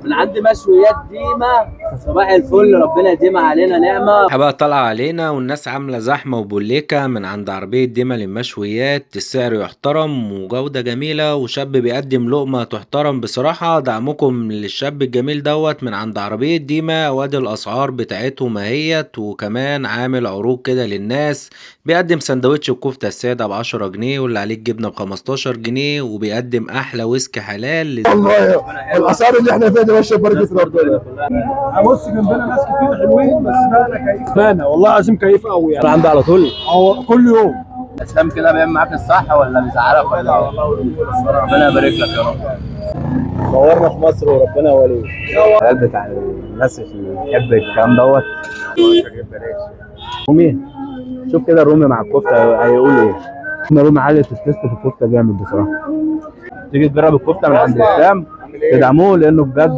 من عند مشويات ديما. صباح الفل، ربنا يديمها علينا نعمة. بقى طالعة علينا والناس عاملة زحمة وبوليكة من عند عربية ديما للمشويات. السعر يحترم وجودة جميلة وشاب بيقدم لقمة تحترم بصراحة. دعمكم للشاب الجميل دوت من عند عربية ديما. وادي الأسعار بتاعتهم اهيت، وكمان عامل عروض كده للناس. بيقدم سندوتش الكفتة السادة ب10 جنيه، واللي عليه الجبنة ب15 جنيه، وبيقدم أحلى ويسكي حلال. والله الاسعار اللي احنا فيها دي ماشيه بركه ربنا. بص جنبنا ناس كتير حلوين، بس ده انا كيف انا والله العظيم كيف قوي يعني. عندي على طول. هو كل يوم. اسلام كده بيعمل معاك الصح ولا بيزعلك ولا إيه؟ ربنا يبارك لك يا رب. نورنا في مصر وربنا يوليك. القلب بتاع الناس اللي بتحب الكلام دوت. رومي، شوف كده الرومي مع الكفته هيقول ايه. الرومي عالية التست في الكفته جامد بصراحه. تيجي تجرب الكفته من عند اسلام، تدعموه لانه بجد